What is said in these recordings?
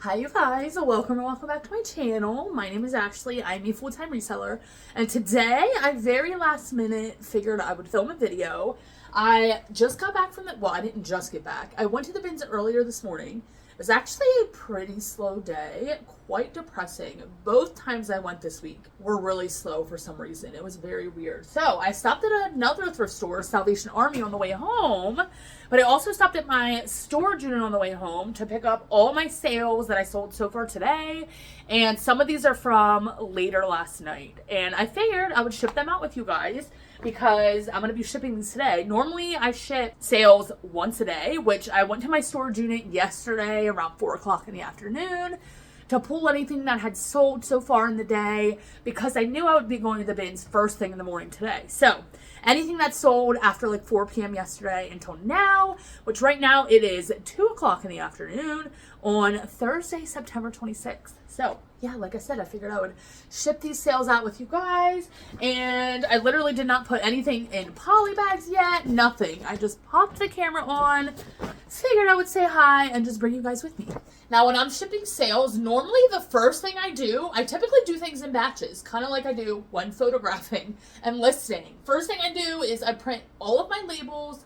Hi you guys, welcome back to my channel. My name is Ashley. I'm a full-time reseller, and today I very last minute figured I would film a video. I just got back from I didn't just get back. I went to the bins earlier this morning. It was actually a pretty slow day, quite depressing. Both times I went this week were really slow for some reason. It was very weird. So I stopped at another thrift store, Salvation Army, on the way home, but I also stopped at my storage unit on the way home to pick up all my sales that I sold so far today. And some of these are from later last night. And I figured I would ship them out with you guys because I'm going to be shipping these today. Normally I ship sales once a day, which I went to my storage unit yesterday around 4 o'clock in the afternoon to pull anything that had sold so far in the day because I knew I would be going to the bins first thing in the morning today. So anything that sold after like 4 p.m. yesterday until now, which right now it is 2 o'clock in the afternoon on Thursday, September 26th. So yeah, like I said, I figured I would ship these sales out with you guys, and I literally did not put anything in poly bags yet, nothing. I just popped the camera on, figured I would say hi, and just bring you guys with me. Now, when I'm shipping sales, normally the first thing I typically do things in batches, kind of like I do when photographing and listing. First thing I do is I print all of my labels,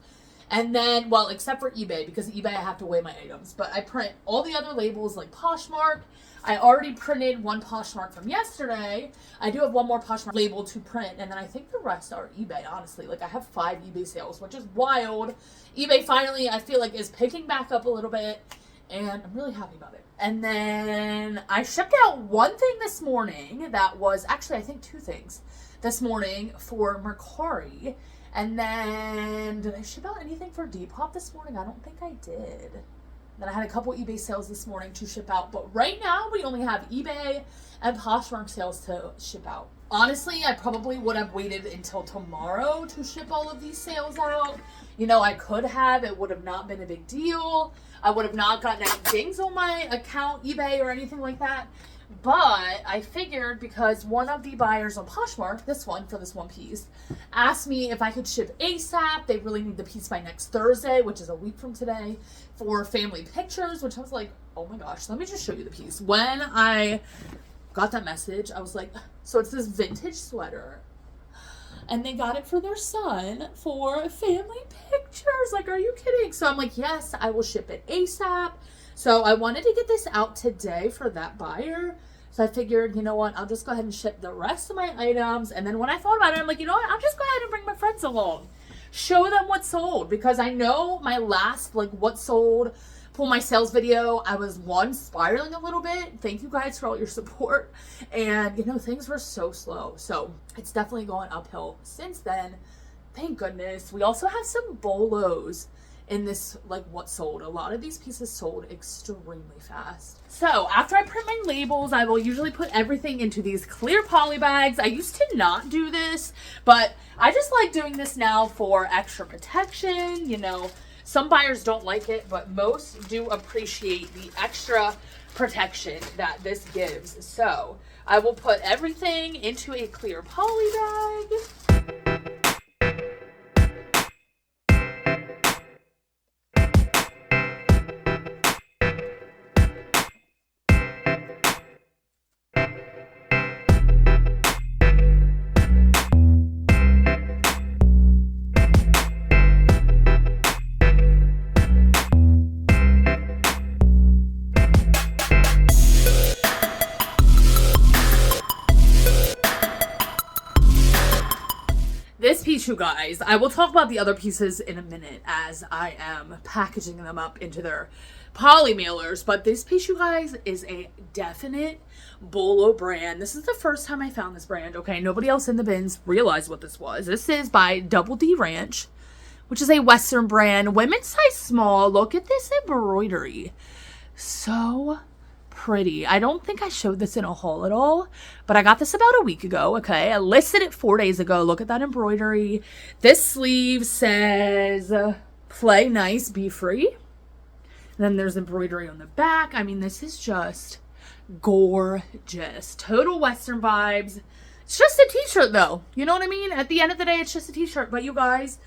and then, well, except for eBay, because eBay I have to weigh my items, but I print all the other labels like Poshmark. I already printed one Poshmark from yesterday. I do have one more Poshmark label to print, and then I think the rest are eBay, honestly. Like, I have 5 eBay sales, which is wild. eBay finally, I feel like, is picking back up a little bit, and I'm really happy about it. And then I shipped out one thing this morning that was, actually, I think 2 things this morning for Mercari. And then, did I ship out anything for Depop this morning? I don't think I did. Then I had a couple eBay sales this morning to ship out. But right now, we only have eBay and Poshmark sales to ship out. Honestly, I probably would have waited until tomorrow to ship all of these sales out. You know, I could have. It would have not been a big deal. I would have not gotten any dings on my account, eBay, or anything like that. But I figured because one of the buyers on Poshmark, this one, for this one piece, asked me if I could ship ASAP. They really need the piece by next Thursday, which is a week from today, for family pictures, which I was like, oh my gosh, let me just show you the piece. When I got that message, I was like, so it's this vintage sweater, and they got it for their son for family pictures. Like, are you kidding? So I'm like, yes, I will ship it ASAP. So I wanted to get this out today for that buyer. So I figured, you know what, I'll just go ahead and ship the rest of my items. And then when I thought about it, I'm like, you know what, I'll just go ahead and bring my friends along. Show them what sold. Because I know my last, like, what sold, pull my sales video, I was, spiraling a little bit. Thank you guys for all your support. And, you know, things were so slow. So it's definitely going uphill since then. Thank goodness. We also have some bolos in this, like, what sold. A lot of these pieces sold extremely fast. So after I print my labels, I will usually put everything into these clear poly bags. I used to not do this, but I just like doing this now for extra protection. You know, some buyers don't like it, but most do appreciate the extra protection that this gives. So I will put everything into a clear poly bag. This piece, you guys, I will talk about the other pieces in a minute as I am packaging them up into their poly mailers. But this piece, you guys, is a definite Bolo brand. This is the first time I found this brand. Okay, nobody else in the bins realized what this was. This is by Double D Ranch, which is a Western brand. Women's size small. Look at this embroidery. So pretty. I don't think I showed this in a haul at all, but I got this about a week ago. Okay, I listed it 4 days ago. Look at that embroidery. This sleeve says play nice, be free. And then there's embroidery on the back. I mean, this is just gorgeous. Total Western vibes. It's just a t-shirt though. You know what I mean? At the end of the day, it's just a t-shirt. But you guys,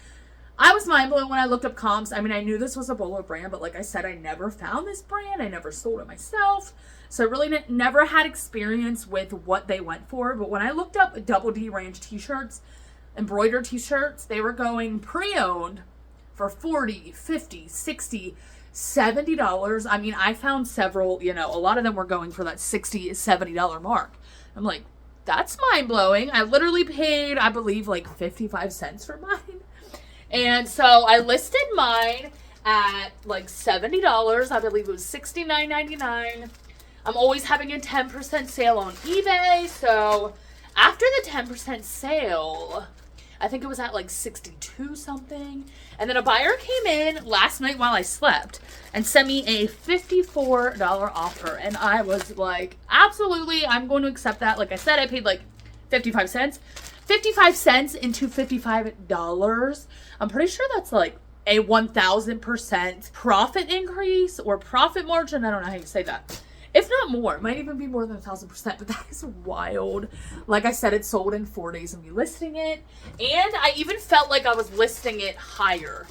I was mind blown when I looked up comps. I mean, I knew this was a bowler brand, but like I said, I never found this brand. I never sold it myself. So I really never had experience with what they went for. But when I looked up Double D Ranch t-shirts, embroidered t-shirts, they were going pre-owned for $40, $50, $60, $70. I mean, I found several, you know, a lot of them were going for that $60, $70 mark. I'm like, that's mind blowing. I literally paid, I believe, like 55 cents for mine. And so I listed mine at like $70. I believe it was $69.99. I'm always having a 10% sale on eBay. So after the 10% sale, I think it was at like 62 something. And then a buyer came in last night while I slept and sent me a $54 offer. And I was like, absolutely, I'm going to accept that. Like I said, I paid like 55 cents. 55 cents into $55. I'm pretty sure that's like a 1,000% profit increase or profit margin. I don't know how you say that. If not more, it might even be more than 1,000%, but that is wild. Like I said, it sold in 4 days of me listing it. And I even felt like I was listing it higher,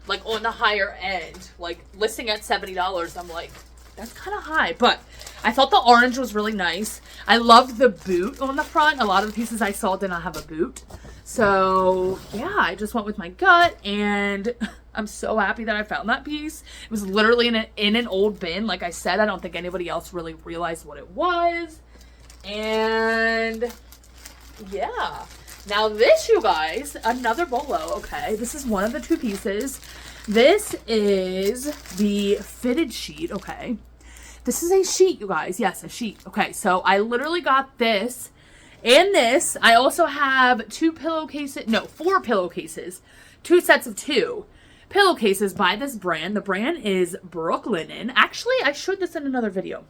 like on the higher end, like listing at $70. I'm like, that's kind of high, but I thought the orange was really nice. I loved the boot on the front. A lot of the pieces I saw did not have a boot. So yeah, I just went with my gut, and I'm so happy that I found that piece. It was literally in an old bin. Like I said, I don't think anybody else really realized what it was. And yeah. Now this, you guys, another bolo, okay? This is one of the 2 pieces. This is the fitted sheet, okay? This is a sheet, you guys. Yes, a sheet. Okay, so I literally got this and this. I also have 4 pillowcases. 2 sets of 2 pillowcases by this brand. The brand is Brooklinen. Actually, I showed this in another video.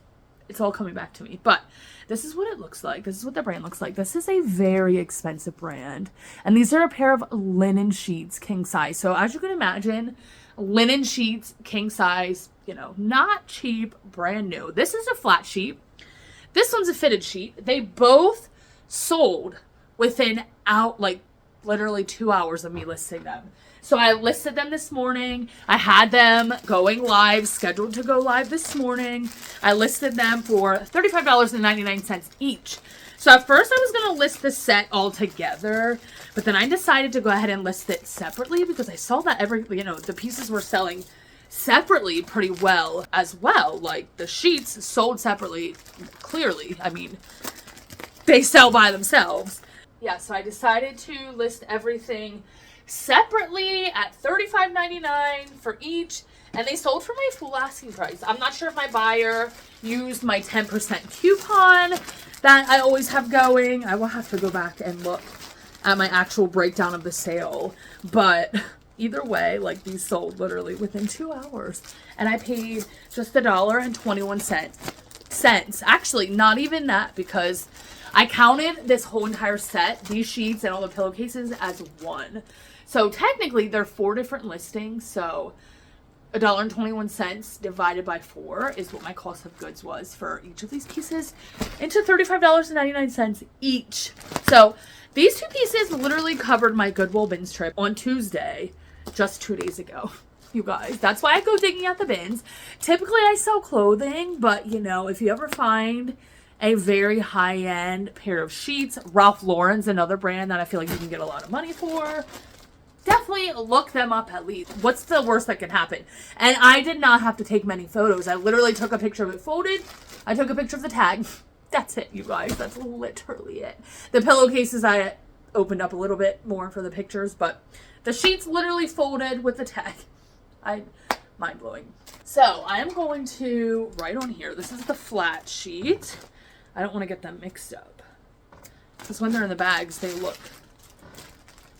It's all coming back to me. But this is what it looks like. This is what the brand looks like. This is a very expensive brand. And these are a pair of linen sheets, king size. So as you can imagine, linen sheets, king size, you know, not cheap, brand new. This is a flat sheet. This one's a fitted sheet. They both sold within literally 2 hours of me listing them. So I listed them this morning. I had them going live, scheduled to go live this morning. I listed them for $35.99 each. So at first I was going to list the set all together, but then I decided to go ahead and list it separately because I saw that the pieces were selling separately pretty well as well. Like the sheets sold separately, clearly. I mean, they sell by themselves. Yeah, so I decided to list everything separately at $35.99 for each, and they sold for my full asking price. I'm not sure if my buyer used my 10% coupon that I always have going. I will have to go back and look at my actual breakdown of the sale, but either way, like, these sold literally within 2 hours, and I paid just $1.21. Actually, not even that, because I counted this whole entire set, these sheets and all the pillowcases, as one. So technically they're 4 different listings. So $1.21 divided by 4 is what my cost of goods was for each of these pieces, into $35.99 each. So these 2 pieces literally covered my Goodwill bins trip on Tuesday, just 2 days ago. You guys, that's why I go digging out the bins. Typically I sell clothing, but you know, if you ever find a very high-end pair of sheets, Ralph Lauren's another brand that I feel like you can get a lot of money for. Definitely look them up at least. What's the worst that can happen? And I did not have to take many photos. I literally took a picture of it folded. I took a picture of the tag. That's it, you guys. That's literally it. The pillowcases I opened up a little bit more for the pictures, but the sheets literally folded with the tag. Mind-blowing. So I am going to write on here. This is the flat sheet. I don't want to get them mixed up, because when they're in the bags, they look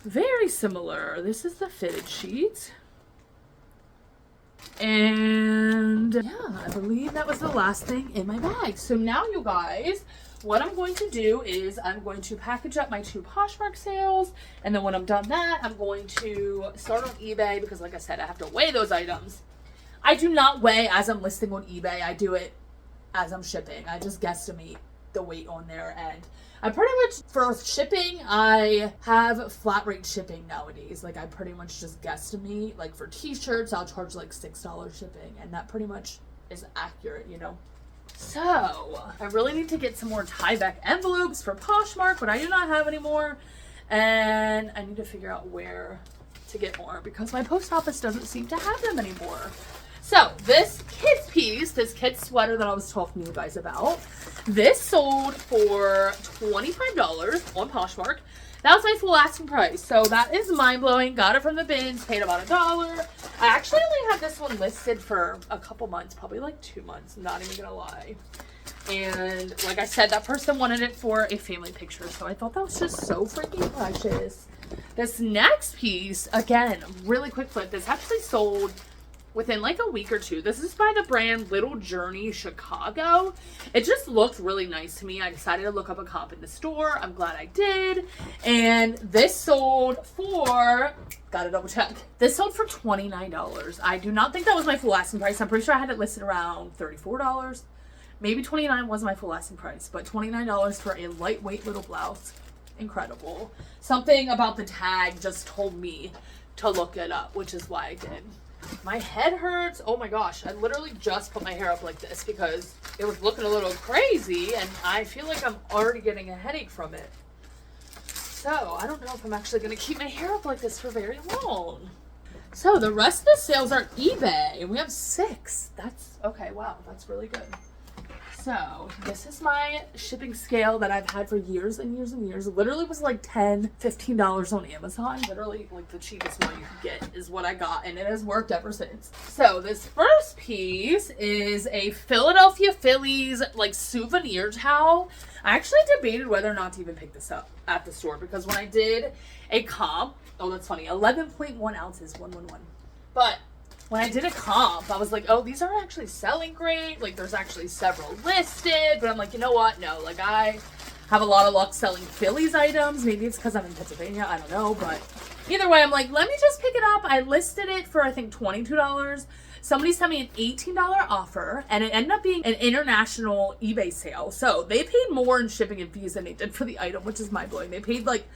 very similar. This is the fitted sheet. And yeah, I believe that was the last thing in my bag. So now, you guys, what I'm going to do is I'm going to package up my 2 Poshmark sales. And then when I'm done that, I'm going to start on eBay, because like I said, I have to weigh those items. I do not weigh as I'm listing on eBay. I do it as I'm shipping. I just guesstimate the weight on there. And I pretty much, for shipping, I have flat rate shipping nowadays. Like I pretty much just guesstimate, like for t-shirts, I'll charge like $6 shipping, and that pretty much is accurate, you know. So I really need to get some more Tyvek envelopes for Poshmark, but I do not have any more. And I need to figure out where to get more because my post office doesn't seem to have them anymore. So this kid's piece, this kid's sweater that I was talking to you guys about, this sold for $25 on Poshmark. That was my full asking price. So that is mind-blowing. Got it from the bins, paid about $1. I actually only had this one listed for a couple months, probably like 2 months, I'm not even gonna lie. And like I said, that person wanted it for a family picture, so I thought that was just so freaking precious. This next piece, again, really quick flip, this actually sold within like a week or two. This is by the brand Little Journey Chicago. It just looked really nice to me. I decided to look up a comp in the store. I'm glad I did. And this sold for, gotta double check, this sold for $29. I do not think that was my full asking price. I'm pretty sure I had it listed around $34. Maybe $29 was my full asking price, but $29 for a lightweight little blouse. Incredible. Something about the tag just told me to look it up, which is why I did. My head hurts. Oh my gosh. I literally just put my hair up like this because it was looking a little crazy and I feel like I'm already getting a headache from it. So I don't know if I'm actually going to keep my hair up like this for very long. So the rest of the sales are eBay and we have 6. That's okay. Wow. That's really good. So this is my shipping scale that I've had for years and years and years. It literally was like $10, $15 on Amazon. Literally like the cheapest one you could get is what I got, and it has worked ever since. So this first piece is a Philadelphia Phillies like souvenir towel. I actually debated whether or not to even pick this up at the store because when I did a comp, oh that's funny, 11.1 ounces, 111. But when I did a comp, I was like, oh, these are actually selling great. Like, there's actually several listed. But I'm like, you know what? No, like, I have a lot of luck selling Phillies items. Maybe it's because I'm in Pennsylvania. I don't know. But either way, I'm like, let me just pick it up. I listed it for, I think, $22. Somebody sent me an $18 offer. And it ended up being an international eBay sale. So they paid more in shipping and fees than they did for the item, which is mind-blowing. They paid, like,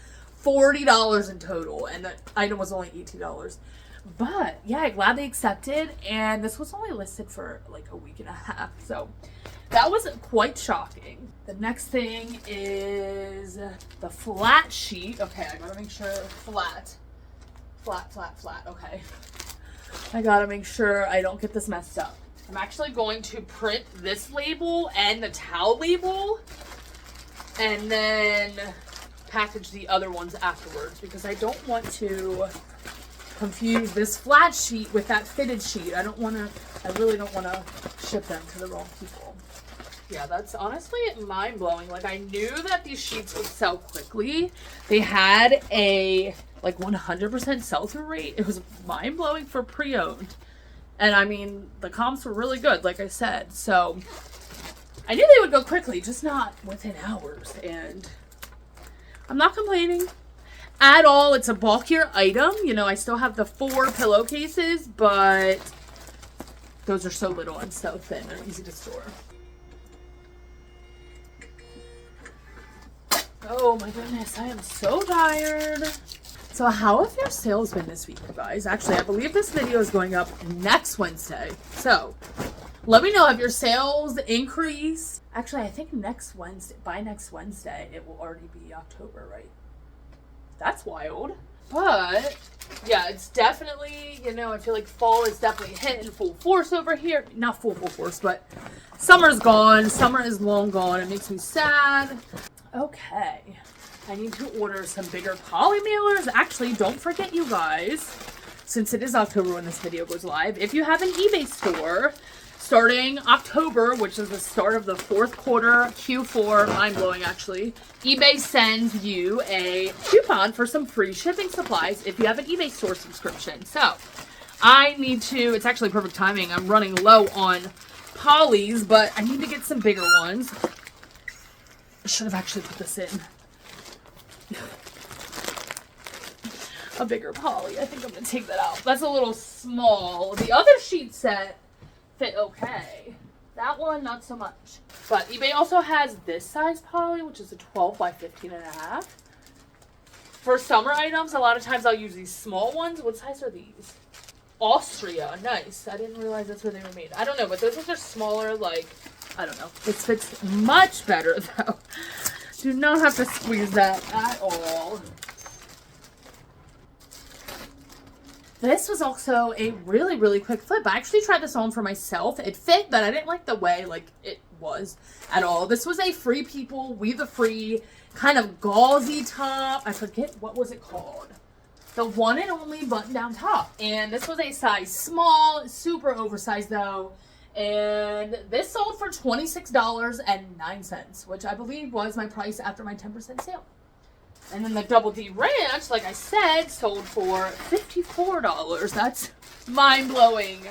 $40 in total. And the item was only $18. But yeah, I'm glad they accepted, and this was only listed for like a week and a half, so that was quite shocking. The next thing is the flat sheet. Okay, I gotta make sure flat, okay. I gotta make sure I don't get this messed up. I'm actually going to print this label and the towel label and then package the other ones afterwards because I don't want to confuse this flat sheet with that fitted sheet. I really don't want to ship them to the wrong people. Yeah, that's honestly mind-blowing. Like, I knew that these sheets would sell quickly. They had a, like, 100% sell-through rate. It was mind-blowing for pre-owned. And, I mean, the comps were really good, like I said. So, I knew they would go quickly, just not within hours. And I'm not complaining at all. It's a bulkier item. You know, I still have the 4 pillowcases, but those are so little and so thin. They're easy to store. Oh my goodness, I am so tired. So how have your sales been this week, you guys? Actually, I believe this video is going up next Wednesday. So let me know if your sales increase. Actually, I think by next Wednesday, it will already be October, right? That's wild. But yeah, it's definitely, you know, I feel like fall is definitely hitting full force over here. Not full force, but summer's gone. Summer is long gone. It makes me sad. Okay. I need to order some bigger poly mailers. Actually, don't forget, you guys, since it is October when this video goes live, if you have an eBay store, starting October, which is the start of the 4th quarter, Q4, mind-blowing actually, eBay sends you a coupon for some free shipping supplies if you have an eBay store subscription. So, I need to, it's actually perfect timing, I'm running low on polys, but I need to get some bigger ones. I should have actually put this in. A bigger poly, I think I'm going to take that out. That's a little small. The other sheet set fit okay. That one, not so much. But eBay also has this size poly, which is a 12 by 15.5. For summer items, a lot of times I'll use these small ones. What size are these? Austria. Nice. I didn't realize that's where they were made. I don't know, but those ones are smaller, like, I don't know. This fits much better, though. Do not have to squeeze that at all. This was also a really, really quick flip. I actually tried this on for myself. It fit, but I didn't like the way, like, it was at all. This was a Free People, We the Free, kind of gauzy top. I forget, what was it called? The one and only button-down top. And this was a size small, super oversized, though. And this sold for $26.09, which I believe was my price after my 10% sale. And then the Double D Ranch, like I said, sold for $54. That's mind-blowing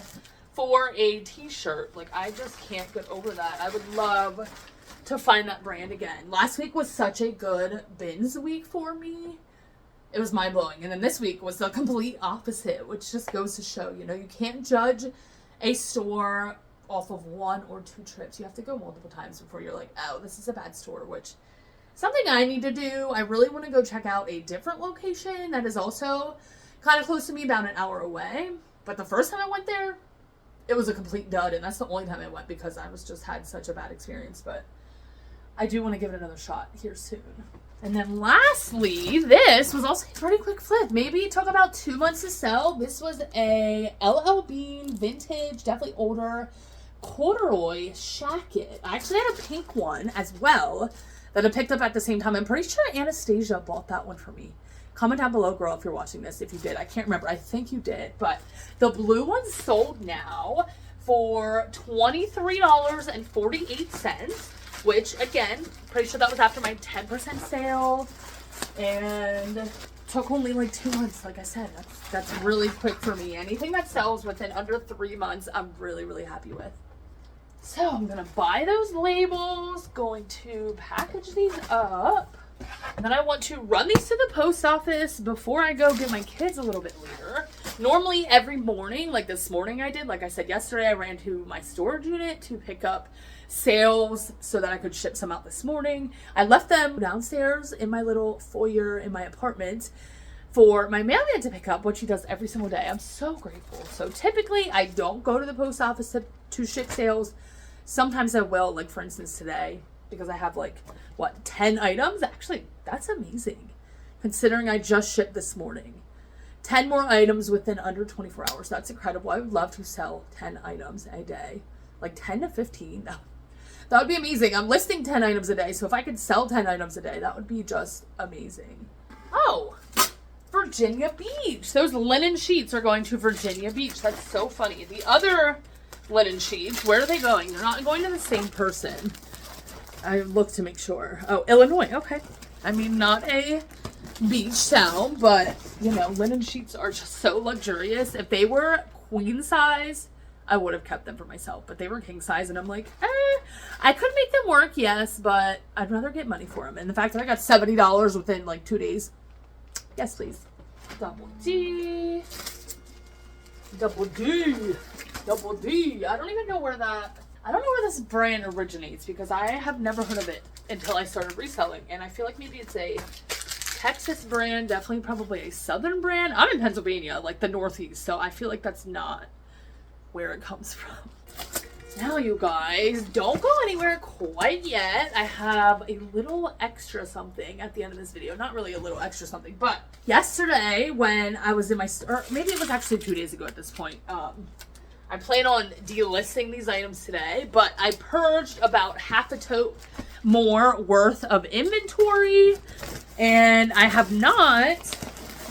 for a t-shirt. Like, I just can't get over that. I would love to find that brand again. Last week was such a good bins week for me. It was mind-blowing. And then this week was the complete opposite, which just goes to show, you know, you can't judge a store off of 1 or 2 trips. You have to go multiple times before you're like, oh, this is a bad store, which... something I need to do. I really want to go check out a different location that is also kind of close to me, about an hour away. But the first time I went there, it was a complete dud, and that's the only time I went because I was just had such a bad experience. But I do want to give it another shot here soon. And then lastly, this was also a pretty quick flip. Maybe it took about 2 months to sell. This was a LL Bean vintage, definitely older corduroy shacket. I actually had a pink one as well that I picked up at the same time. I'm pretty sure Anastasia bought that one for me. Comment down below, girl, if you're watching this, if you did. I can't remember. I think you did. But the blue one's sold now for $23.48, which, again, pretty sure that was after my 10% sale. And took only like 2 months, like I said. That's really quick for me. Anything that sells within under 3 months, I'm really, really happy with. So I'm going to buy those labels, going to package these up, and then I want to run these to the post office before I go get my kids a little bit later. Normally every morning, like this morning I did, like I said yesterday, I ran to my storage unit to pick up sales so that I could ship some out this morning. I left them downstairs in my little foyer in my apartment for my mailman to pick up, which he does every single day. I'm so grateful. So typically I don't go to the post office to ship sales. Sometimes I will, like for instance today, because I have like, what, 10 items? Actually, that's amazing, considering I just shipped this morning. 10 more items within under 24 hours. That's incredible. I would love to sell 10 items a day. Like 10 to 15. That would be amazing. I'm listing 10 items a day, so if I could sell 10 items a day, that would be just amazing. Oh, Virginia Beach. Those linen sheets are going to Virginia Beach. That's so funny. The other linen sheets, where are they going? They're not going to the same person. I looked to make sure. Oh, Illinois. Okay. I mean, not a beach town, but, you know, linen sheets are just so luxurious. If they were queen size, I would have kept them for myself, but they were king size, and I'm like, I could make them work, yes, but I'd rather get money for them. And the fact that I got $70 within like 2 days, yes, please. Double D. Double D. Double D. I don't even know where this brand originates, because I have never heard of it until I started reselling. And I feel like maybe it's a Texas brand, definitely probably a southern brand. I'm in Pennsylvania, like the Northeast, so I feel like that's not where it comes from. Now, you guys, don't go anywhere quite yet. I have a little extra something at the end of this video. Not really a little extra something, but yesterday when I was in my store, maybe it was actually 2 days ago at this point, I plan on delisting these items today, but I purged about half a tote more worth of inventory, and I have not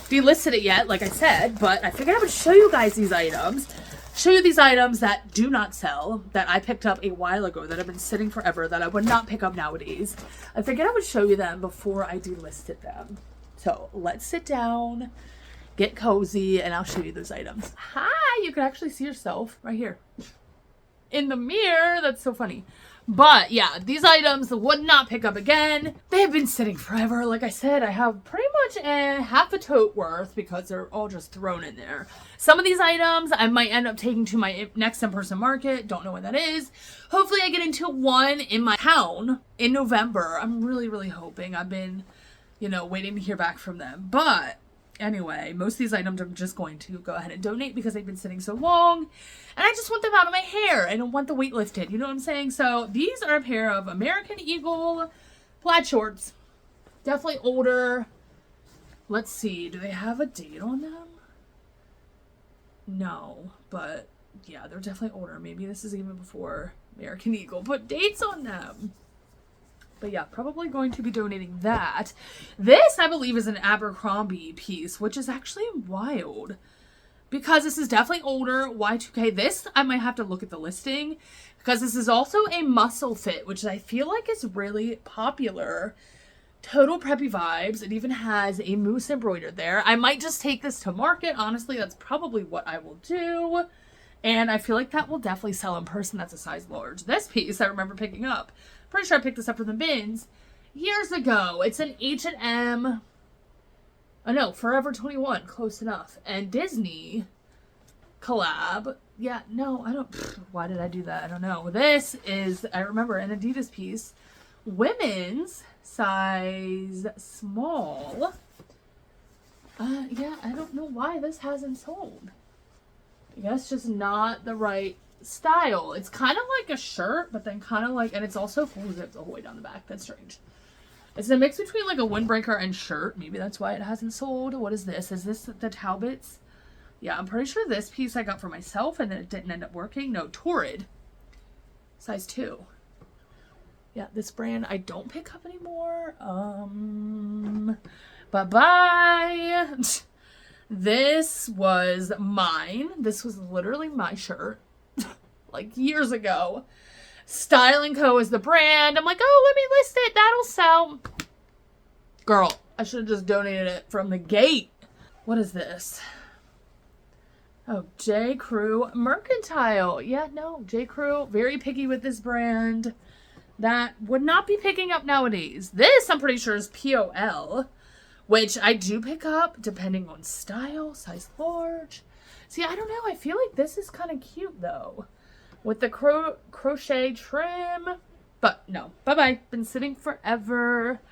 delisted it yet, like I said, but I figured I would show you guys these items. Show you these items that do not sell, that I picked up a while ago, that have been sitting forever, that I would not pick up nowadays. I figured I would show you them before I delisted them. So let's sit down, get cozy, and I'll show you those items. Hi, you can actually see yourself right here in the mirror. That's so funny. But yeah, these items would not pick up again. They have been sitting forever. Like I said, I have pretty much a half a tote worth because they're all just thrown in there. Some of these items I might end up taking to my next in-person market. Don't know when that is. Hopefully I get into one in my town in November. I'm really, really hoping. I've been, waiting to hear back from them. But anyway, most of these items I'm just going to go ahead and donate because they've been sitting so long. And I just want them out of my hair. I don't want the weight lifted. You know what I'm saying? So these are a pair of American Eagle plaid shorts. Definitely older. Let's see. Do they have a date on them? No. But yeah, they're definitely older. Maybe this is even before American Eagle put dates on them. But yeah, probably going to be donating that. This, I believe, is an Abercrombie piece, which is actually wild. Because this is definitely older, Y2K. This, I might have to look at the listing. Because this is also a muscle fit, which I feel like is really popular. Total preppy vibes. It even has a moose embroidered there. I might just take this to market. Honestly, that's probably what I will do. And I feel like that will definitely sell in person. That's a size large. This piece I remember picking up. Pretty sure I picked this up from the bins years ago. It's an H&M. Oh no, Forever 21. Close enough. And Disney collab. Yeah, no, I don't. Why did I do that? I don't know. This is, I remember, an Adidas piece. Women's size small. Yeah, I don't know why this hasn't sold. I guess just not the right style. It's kind of like a shirt, but then kind of like, and it's also full zipped all the way down the back. That's strange. It's a mix between like a windbreaker and shirt. Maybe that's why it hasn't sold. What is this? Is this the Talbots? Yeah, I'm pretty sure this piece I got for myself and then it didn't end up working. No, Torrid. Size 2. Yeah, this brand I don't pick up anymore. Bye-bye. This was mine. This was literally my shirt. Like years ago. Style & Co. is the brand. I'm like, oh, let me list it. That'll sell. Girl, I should have just donated it from the gate. What is this? Oh, J. Crew Mercantile. Yeah, no, J. Crew. Very picky with this brand. That would not be picking up nowadays. This, I'm pretty sure, is POL. Which I do pick up depending on style. Size large. See, I don't know. I feel like this is kind of cute, though. With the crochet trim. But no. Bye-bye. Been sitting forever.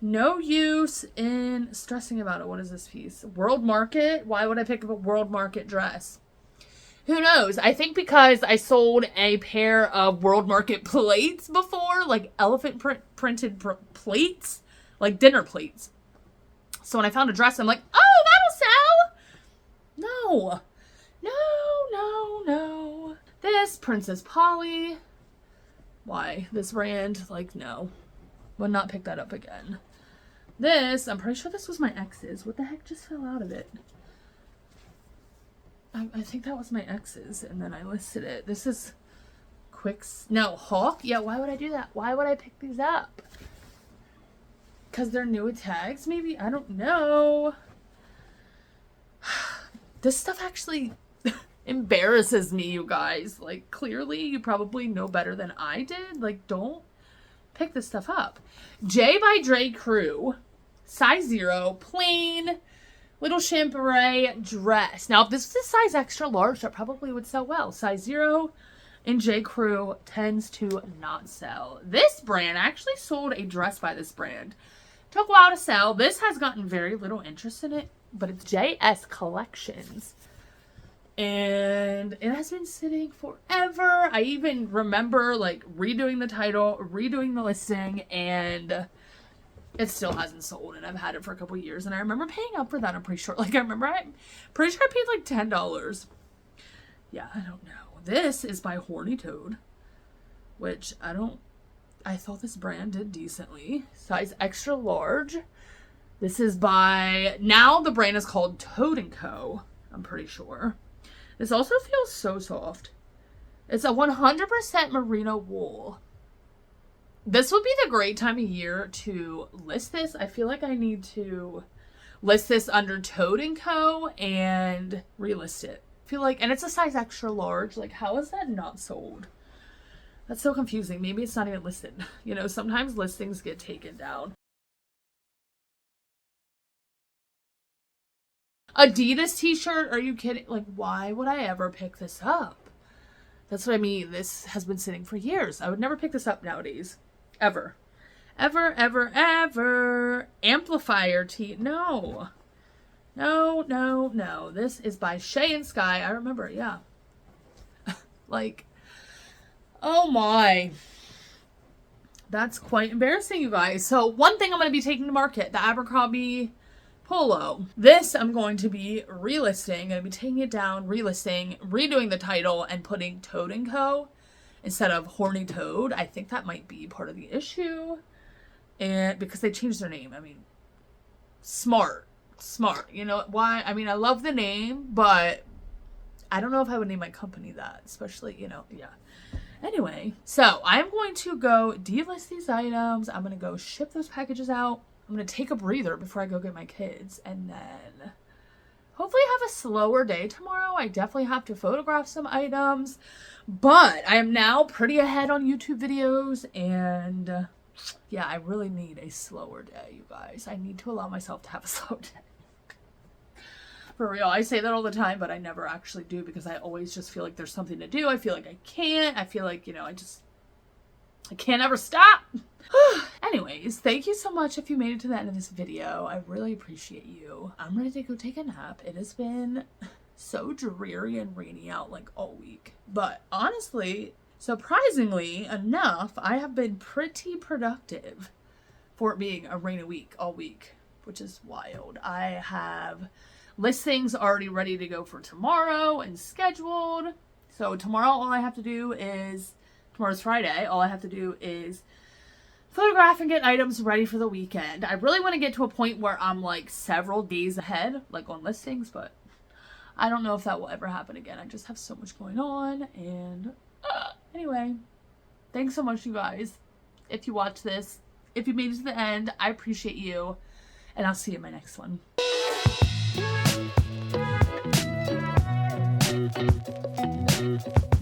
No use in stressing about it. What is this piece? World Market? Why would I pick up a World Market dress? Who knows? I think because I sold a pair of World Market plates before. Like elephant printed plates. Like dinner plates. So when I found a dress, I'm like, oh, that'll sell. No. No. This, Princess Polly. Why? This brand, like, no. Would not pick that up again. This, I'm pretty sure this was my ex's. What the heck just fell out of it? I think that was my ex's, and then I listed it. This is Hawk? Yeah, why would I do that? Why would I pick these up? Because they're new with tags, maybe? I don't know. This stuff actually embarrasses me, you guys. Like, clearly, you probably know better than I did. Like, don't pick this stuff up. J by J. Crew, size 0, plain, little chambray dress. Now, if this was a size extra large, that probably would sell well. Size 0 in J. Crew tends to not sell. This brand, I actually sold a dress by this brand. Took a while to sell. This has gotten very little interest in it, but it's JS Collections. And it has been sitting forever. I even remember like redoing the title, redoing the listing, and it still hasn't sold. And I've had it for a couple years. And I remember paying up for that. I'm pretty sure. Like I'm pretty sure I paid like $10. Yeah, I don't know. This is by Horny Toad, which I thought this brand did decently. Size extra large. This is by, now the brand is called Toad & Co. I'm pretty sure. This also feels so soft. It's a 100% merino wool. This would be the great time of year to list this. I feel like I need to list this under Toad & Co. and relist it. I feel like, and it's a size extra large. Like, how is that not sold? That's so confusing. Maybe it's not even listed. You know, sometimes listings get taken down. Adidas t-shirt? Are you kidding? Like, why would I ever pick this up? That's what I mean. This has been sitting for years. I would never pick this up nowadays. Ever. Ever, ever, ever. Amplifier tee. No. No, no, no. This is by Shay and Sky. I remember, yeah. Like, oh my. That's quite embarrassing, you guys. So one thing I'm going to be taking to market, the Abercrombie polo. This I'm going to be relisting. I'm going to be taking it down, relisting, redoing the title, and putting Toad & Co. instead of Horny Toad. I think that might be part of the issue. And because they changed their name. I mean, smart. You know why? I mean, I love the name, but I don't know if I would name my company that, especially, you know, yeah. Anyway, so I'm going to go delist these items. I'm going to go ship those packages out. I'm going to take a breather before I go get my kids, and then hopefully have a slower day tomorrow. I definitely have to photograph some items, but I am now pretty ahead on YouTube videos, and yeah, I really need a slower day, you guys. I need to allow myself to have a slow day. For real, I say that all the time, but I never actually do because I always just feel like there's something to do. I feel like I can't. I feel like, you know, I can't ever stop. Anyways, thank you so much if you made it to the end of this video. I really appreciate you. I'm ready to go take a nap. It has been so dreary and rainy out like all week. But honestly, surprisingly enough, I have been pretty productive for it being a rainy week all week, which is wild. I have listings already ready to go for tomorrow and scheduled. So tomorrow, all I have to do is, tomorrow's Friday, all I have to do is photograph and get items ready for the weekend. I really want to get to a point where I'm like several days ahead, like on listings, but I don't know if that will ever happen again. I just have so much going on. And anyway, thanks so much, you guys. If you watch this, if you made it to the end, I appreciate you. And I'll see you in my next one. Thank you.